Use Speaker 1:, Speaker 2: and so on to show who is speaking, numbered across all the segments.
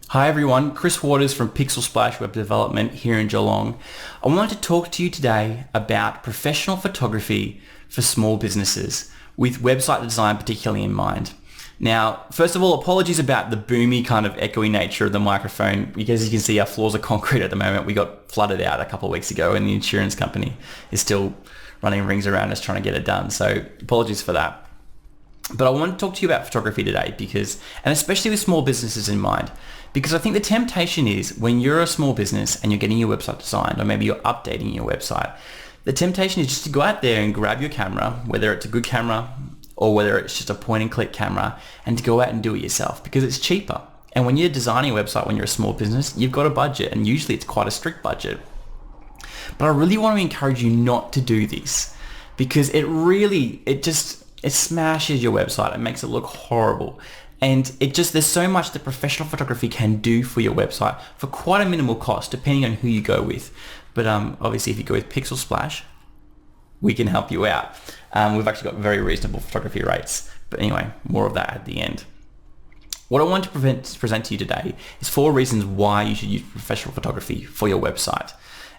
Speaker 1: Hi everyone, Chris Waters from Pixel Splash Web Development here in Geelong. I wanted to talk to you today about professional photography for small businesses with website design particularly in mind. Now, first of all, apologies about the boomy kind of echoey nature of the microphone because as you can see our floors are concrete at the moment. We got flooded out a couple of weeks ago and the insurance company is still running rings around us trying to get it done. So apologies for that. But I want to talk to you about photography today and especially with small businesses in mind, because I think the temptation is when you're a small business and you're getting your website designed, or maybe you're updating your website, the temptation is just to go out there and grab your camera, whether it's a good camera or whether it's just a point and click camera, and to go out and do it yourself because it's cheaper. And when you're designing a website, when you're a small business, you've got a budget and usually it's quite a strict budget. But I really want to encourage you not to do this because it smashes your website. It makes it look horrible. And there's so much that professional photography can do for your website for quite a minimal cost, depending on who you go with. But obviously, if you go with Pixel Splash, we can help you out. We've actually got very reasonable photography rates. But anyway, more of that at the end. What I want to present to you today is 4 reasons why you should use professional photography for your website.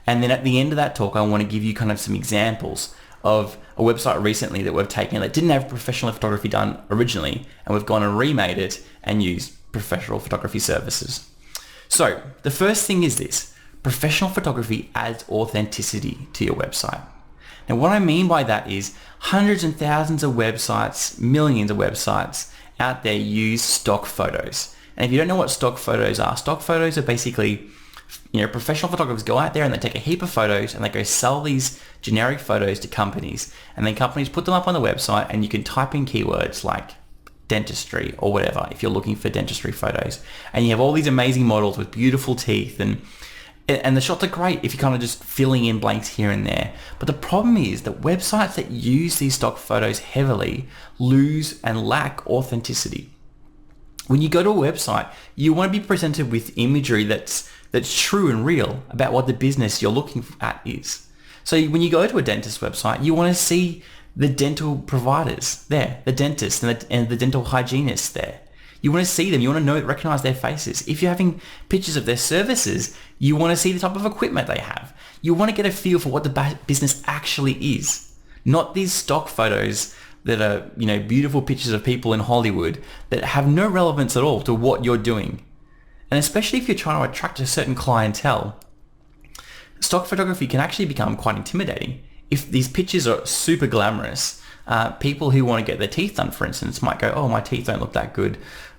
Speaker 1: And then at the end of that talk, I want to give you kind of some examples of a website recently that we've taken that didn't have professional photography done originally, and we've gone and remade it and used professional photography services. So the first thing is this: professional photography adds authenticity to your website. Now what I mean by that is hundreds and thousands of websites, millions of websites out there use stock photos. And if you don't know what stock photos are basically, professional photographers go out there and they take a heap of photos and they go sell these generic photos to companies, and then companies put them up on the website, and you can type in keywords like dentistry or whatever if you're looking for dentistry photos, and you have all these amazing models with beautiful teeth, and the shots are great if you're kind of just filling in blanks here and there. But the problem is that websites that use these stock photos heavily lose and lack authenticity. When you go to a website, you want to be presented with imagery that's true and real about what the business you're looking at is. So when you go to a dentist website, you want to see the dental providers there, the dentist and the dental hygienists there. You want to see them. You want to recognize their faces. If you're having pictures of their services, you want to see the type of equipment they have. You want to get a feel for what the business actually is, not these stock photos that are, beautiful pictures of people in Hollywood that have no relevance at all to what you're doing. And especially if you're trying to attract a certain clientele, stock photography can actually become quite intimidating. If these pictures are super glamorous, people who want to get their teeth done, for instance, might go, oh, my teeth don't look that good.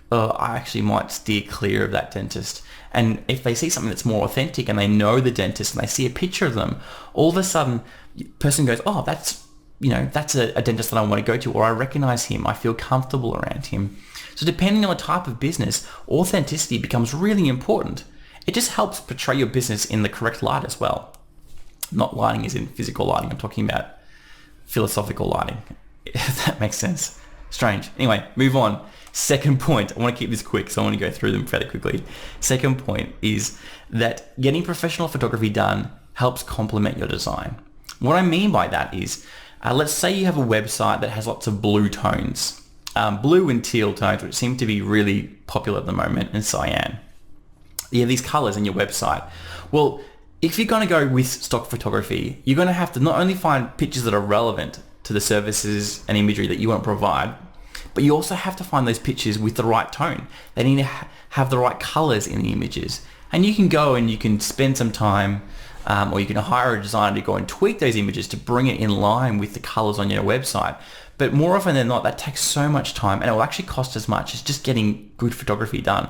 Speaker 1: I actually might steer clear of that dentist. And if they see something that's more authentic and they know the dentist and they see a picture of them, all of a sudden, the person goes, oh, that's a dentist that I want to go to, or I recognize him. I feel comfortable around him. So depending on the type of business, authenticity becomes really important. It just helps portray your business in the correct light as well. Not lighting as in physical lighting. I'm talking about philosophical lighting, if that makes sense. Strange. Anyway, move on. Second point. I want to keep this quick, so I want to go through them fairly quickly. Second point is that getting professional photography done helps complement your design. What I mean by that is, let's say you have a website that has lots of blue tones. Blue and teal tones, which seem to be really popular at the moment, and cyan. You have these colors in your website. Well, if you're going to go with stock photography, you're going to have to not only find pictures that are relevant to the services and imagery that you want to provide, but you also have to find those pictures with the right tone. They need to have the right colors in the images. And you can go and you can spend some time, or you can hire a designer to go and tweak those images to bring it in line with the colors on your website. But more often than not, that takes so much time, and it will actually cost as much as just getting good photography done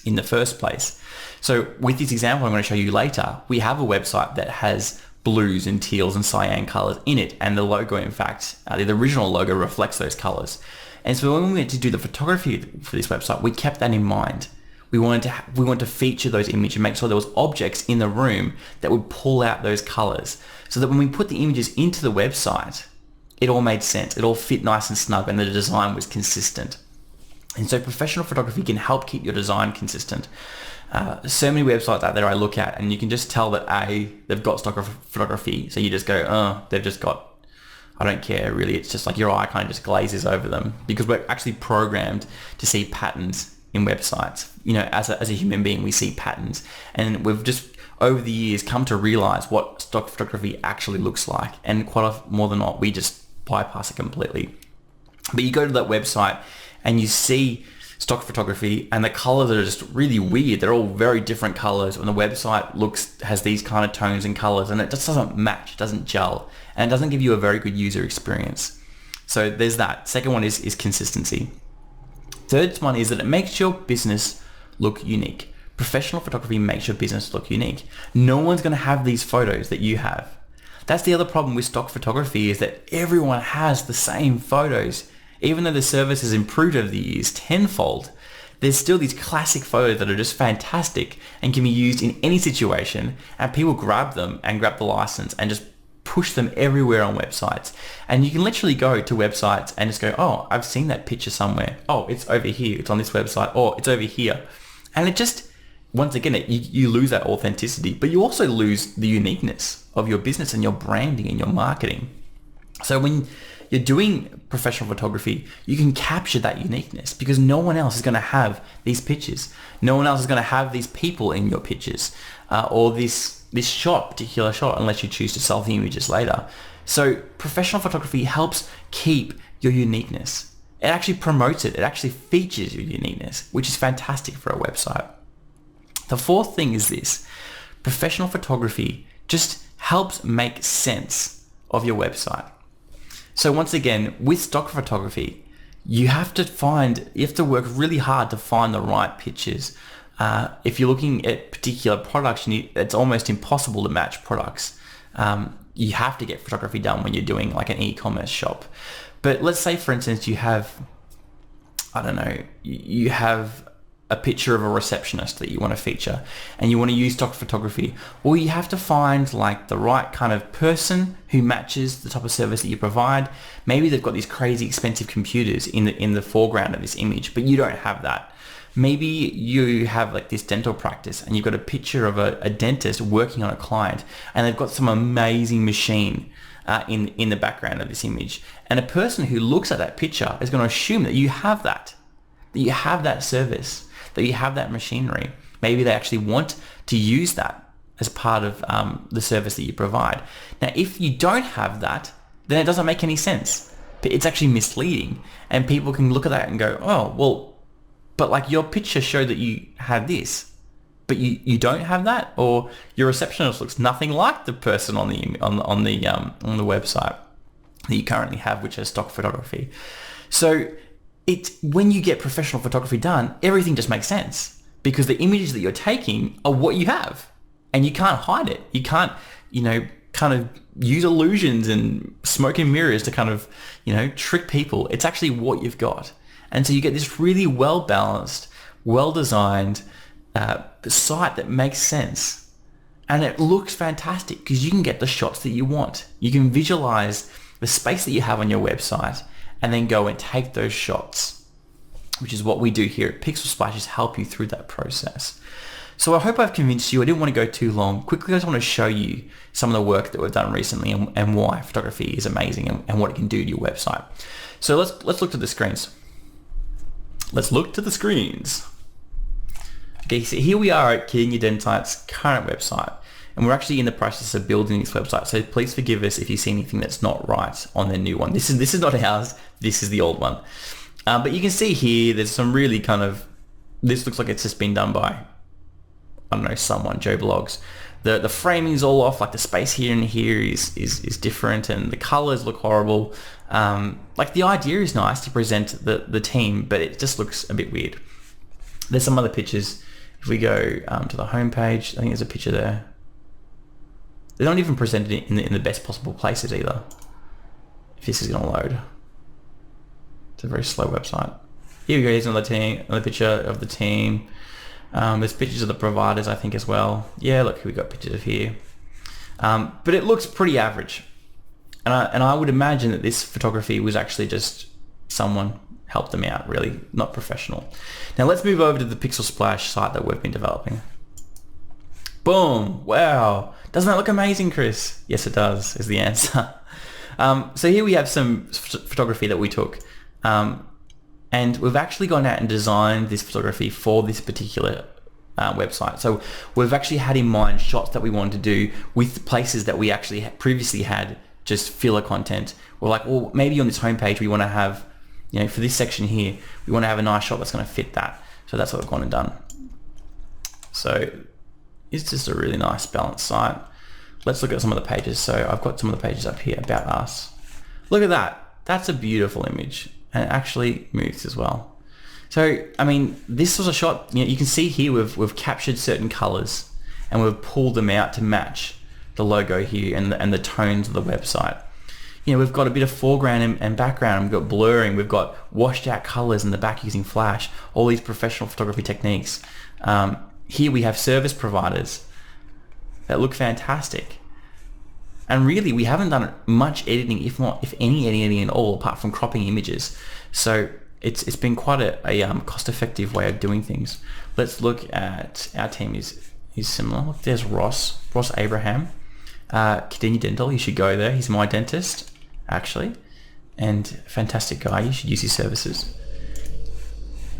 Speaker 1: in the first place. So with this example I'm going to show you later, we have a website that has blues and teals and cyan colors in it, and the logo, in fact, the original logo reflects those colors. And so when we went to do the photography for this website, we kept that in mind. We wanted to feature those images and make sure there was objects in the room that would pull out those colors, so that when we put the images into the website, it all made sense. It all fit nice and snug, and the design was consistent. And so professional photography can help keep your design consistent. So many websites out there I look at, and you can just tell that they've got stock photography. So you just go, they've just got, I don't care really. It's just like your eye kind of just glazes over them, because we're actually programmed to see patterns in websites. As a human being, we see patterns, and we've just over the years come to realize what stock photography actually looks like, and quite often, more than not, we just bypass it completely. But you go to that website and you see stock photography, and the colors are just really weird. They're all very different colors, and the website has these kind of tones and colors, and it just doesn't match, it doesn't gel, and it doesn't give you a very good user experience. So there's that. Second one is consistency. Third one is that it makes your business look unique. Professional photography makes your business look unique. No one's going to have these photos that you have. That's the other problem with stock photography, is that everyone has the same photos. Even though the service has improved over the years tenfold, there's still these classic photos that are just fantastic and can be used in any situation, and people grab them and grab the license and just push them everywhere on websites. And you can literally go to websites and just go, oh, I've seen that picture somewhere. Oh, it's over here. It's on this website. Oh, it's over here. And it just, once again, you lose that authenticity, but you also lose the uniqueness of your business and your branding and your marketing. So when you're doing professional photography, you can capture that uniqueness, because no one else is going to have these pictures. No one else is going to have these people in your pictures, or this particular shot, unless you choose to sell the images later. So professional photography helps keep your uniqueness. It actually promotes it. It actually features your uniqueness, which is fantastic for a website. The fourth thing is this: professional photography just helps make sense of your website. So once again, with stock photography, you have to work really hard to find the right pictures. If you're looking at particular products, it's almost impossible to match products. You have to get photography done when you're doing like an e-commerce shop. But let's say, for instance, you have a picture of a receptionist that you want to feature, and you want to use stock photography. Well, you have to find like the right kind of person who matches the type of service that you provide. Maybe they've got these crazy expensive computers in the foreground of this image, but you don't have that. Maybe you have like this dental practice, and you've got a picture of a dentist working on a client, and they've got some amazing machine in the background of this image. And a person who looks at that picture is going to assume that you have that service, that you have that machinery. Maybe they actually want to use that as part of the service that you provide. Now, if you don't have that, then it doesn't make any sense. It's actually misleading, and people can look at that and go, oh, well, but like your picture showed that you had this, but you don't have that, or your receptionist looks nothing like the person on the website that you currently have, which is stock photography. So when you get professional photography done, everything just makes sense, because the images that you're taking are what you have, and you can't hide it. You can't, kind of use illusions and smoke and mirrors to kind of, trick people. It's actually what you've got. And so you get this really well-balanced, well-designed site that makes sense. And it looks fantastic because you can get the shots that you want. You can visualize the space that you have on your website and then go and take those shots, which is what we do here at Pixel Splash, is help you through that process. So I hope I've convinced you. I didn't want to go too long. Quickly, I just want to show you some of the work that we've done recently and why photography is amazing and what it can do to your website. So let's look to the screens. Let's look to the screens. Okay, so here we are at King Dentite's current website, and we're actually in the process of building this website. So please forgive us if you see anything that's not right on their new one. This is not ours. This is the old one. But you can see here, there's some really this looks like it's just been done by, I don't know, someone, Joe Blogs. The framing's all off, like the space here and here is different, and the colors look horrible. Like the idea is nice to present the team, but it just looks a bit weird. There's some other pictures. If we go to the homepage, I think there's a picture there. They're not even presented in the best possible places either. If this is going to load. It's a very slow website. Here we go, here's another picture of the team. There's pictures of the providers, I think, as well. Yeah, look, we got pictures of here. But it looks pretty average. And I would imagine that this photography was actually just someone helped them out, really, not professional. Now let's move over to the Pixel Splash site that we've been developing. Boom! Wow! Doesn't that look amazing, Chris? Yes, it does, is the answer. So here we have some photography that we took. And we've actually gone out and designed this photography for this particular website. So we've actually had in mind shots that we wanted to do with places that we actually previously had just filler content. We're like, well, maybe on this homepage we want to have, for this section here, we want to have a nice shot that's going to fit that. So that's what we've gone and done. So it's just a really nice balanced site. Let's look at some of the pages. So I've got some of the pages up here about us. Look at that. That's a beautiful image, and it actually moves as well. So, I mean, this was a shot, you can see here we've captured certain colors and we've pulled them out to match the logo here and the tones of the website. We've got a bit of foreground and background, we've got blurring, we've got washed out colors in the back using flash, all these professional photography techniques. Here we have service providers that look fantastic. And really, we haven't done much editing, if any editing at all, apart from cropping images. So it's been quite a cost-effective way of doing things. Let's look at our team is similar. Look, there's Ross Abraham, Kidinya Dental. You should go there. He's my dentist, actually, and fantastic guy. You should use his services.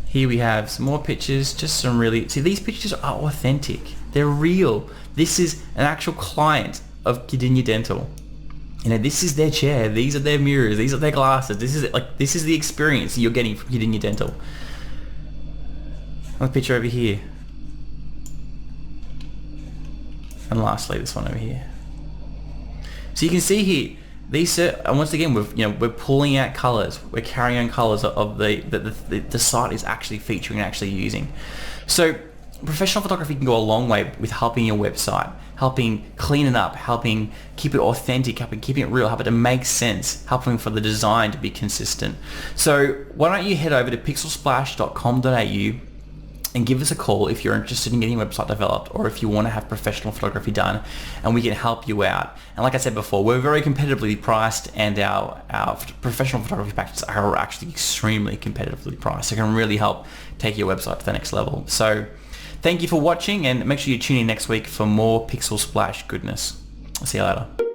Speaker 1: Here we have some more pictures. Just some really these pictures are authentic. They're real. This is an actual client of Kidinya Dental. This is their chair, these are their mirrors, these are their glasses, this is the experience you're getting from Kidinya Dental. Another picture over here. And lastly, this one over here. So you can see here, these are, and once again, we're pulling out colors, we're carrying on colors of the site is actually featuring and actually using. So professional photography can go a long way with helping your website, helping clean it up, helping keep it authentic, helping keeping it real, helping it to make sense, helping for the design to be consistent. So why don't you head over to pixelsplash.com.au and give us a call if you're interested in getting a website developed, or if you want to have professional photography done, and we can help you out. And like I said before, we're very competitively priced, and our professional photography packages are actually extremely competitively priced. So it can really help take your website to the next level. So thank you for watching, and make sure you tune in next week for more Pixel Splash goodness. I'll see you later.